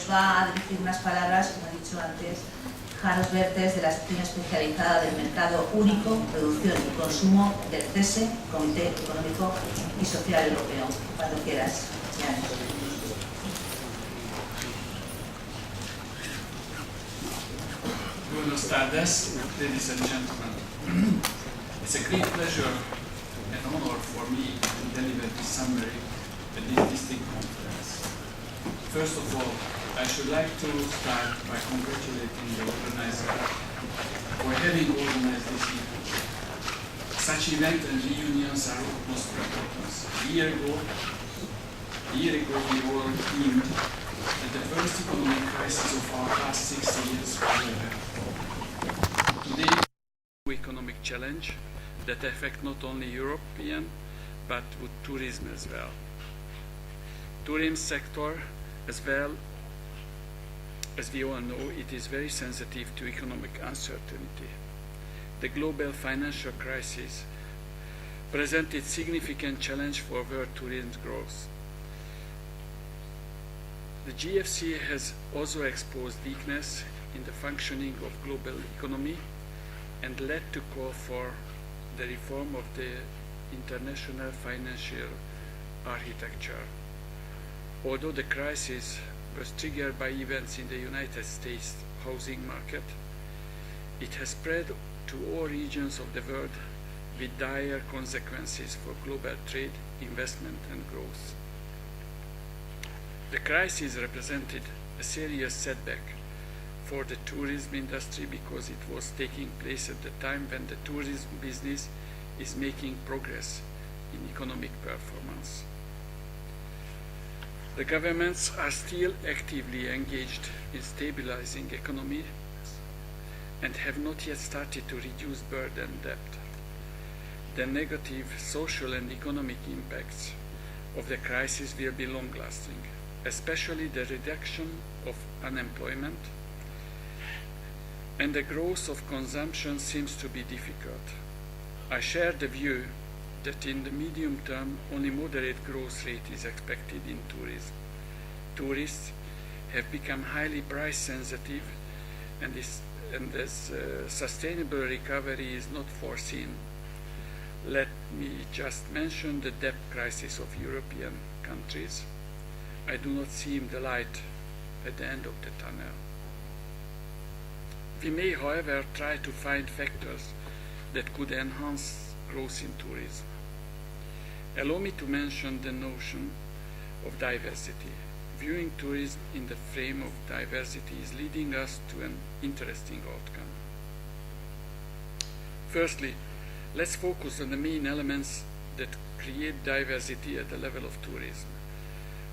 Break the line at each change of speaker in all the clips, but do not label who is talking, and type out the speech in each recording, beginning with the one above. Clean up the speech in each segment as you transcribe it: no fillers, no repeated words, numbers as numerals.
nos va a dirigir unas palabras, como he dicho antes, Janos Vertes, de la sección especializada del Mercado Único, Producción y Consumo del CESE, Comité Económico y Social Europeo. Cuando quieras, Janos.
Buenas tardes, ladies and gentlemen. It's a great pleasure and honor for me to deliver this summary at this distinct conference. First of all, I should like to start by congratulating the organizer for having organized this event. Such events and reunions are most important. A year ago, we all deemed that the first economic crisis of our past 60 years was over. Today, economic challenge that affect not only European but with tourism as well. Tourism sector as well, as we all know, it is very sensitive to economic uncertainty. The global financial crisis presented significant challenge for world tourism growth. The GFC has also exposed weakness in the functioning of global economy and led to call for the reform of the international financial architecture. Although the crisis was triggered by events in the United States housing market, it has spread to all regions of the world with dire consequences for global trade, investment and growth. The crisis represented a serious setback for the tourism industry because it was taking place at the time when the tourism business is making progress in economic performance. The governments are still actively engaged in stabilizing economy and have not yet started to reduce burden debt. The negative social and economic impacts of the crisis will be long-lasting, especially the reduction of unemployment, and the growth of consumption seems to be difficult. I share the view that in the medium term only moderate growth rate is expected in tourism. Tourists have become highly price sensitive and as sustainable recovery is not foreseen. Let me just mention the debt crisis of European countries. I do not see the light at the end of the tunnel. We may, however, try to find factors that could enhance growth in tourism. Allow me to mention the notion of diversity. Viewing tourism in the frame of diversity is leading us to an interesting outcome. Firstly, let's focus on the main elements that create diversity at the level of tourism.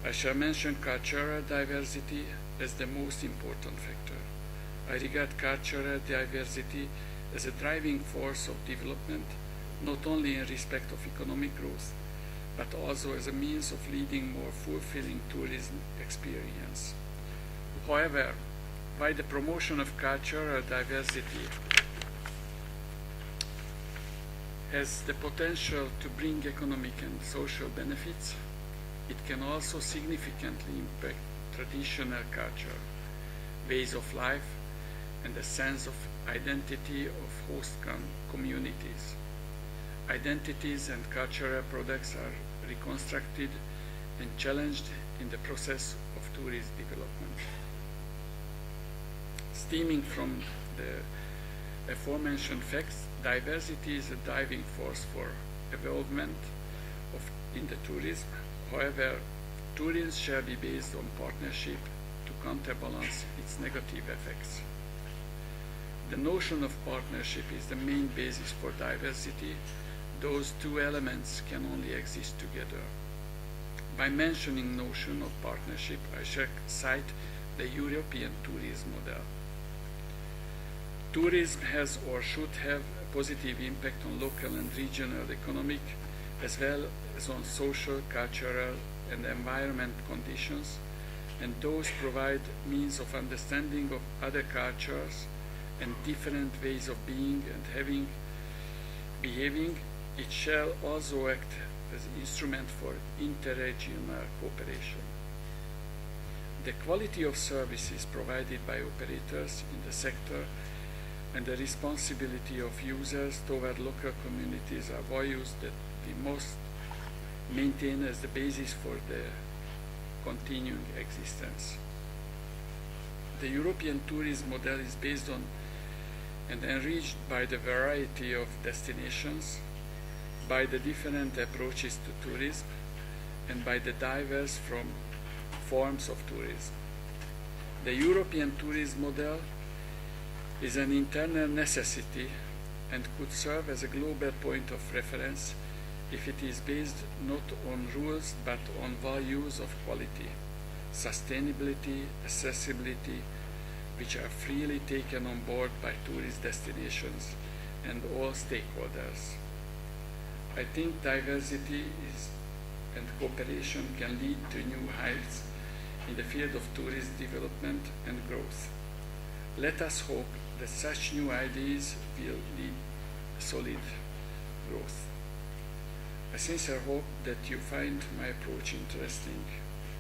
I shall mention cultural diversity as the most important factor. I regard cultural diversity as a driving force of development, not only in respect of economic growth, but also as a means of leading more fulfilling tourism experience. However, by the promotion of cultural diversity has the potential to bring economic and social benefits, it can also significantly impact traditional culture, ways of life, and the sense of identity of host communities. Identities and cultural products are reconstructed and challenged in the process of tourist development. Stemming from the aforementioned facts, diversity is a driving force for development in the tourism. However, tourism shall be based on partnership to counterbalance its negative effects. The notion of partnership is the main basis for diversity. Those two elements can only exist together. By mentioning notion of partnership, I shall cite the European tourism model. Tourism has or should have a positive impact on local and regional economic, as well as on social, cultural, and environment conditions, and those provide means of understanding of other cultures and different ways of being and behaving. It shall also act as an instrument for interregional cooperation.
The quality of services provided by operators in the sector and the responsibility of users toward local communities are values that we must maintain as the basis for their continuing existence. The European tourism model is based on and enriched by the variety of destinations, by the different approaches to tourism, and by the diverse forms of tourism. The European tourism model is an internal necessity and could serve as a global point of reference if it is based not on rules but on values of quality, sustainability, accessibility, which are freely taken on board by tourist destinations and all stakeholders. I think diversity and cooperation can lead to new heights in the field of tourist development and growth. Let us hope that such new ideas will lead solid growth. I sincerely hope that you find my approach interesting.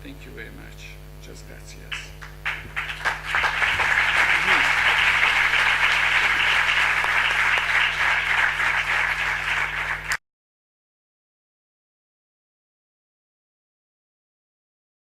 Thank you very much. Muchas gracias.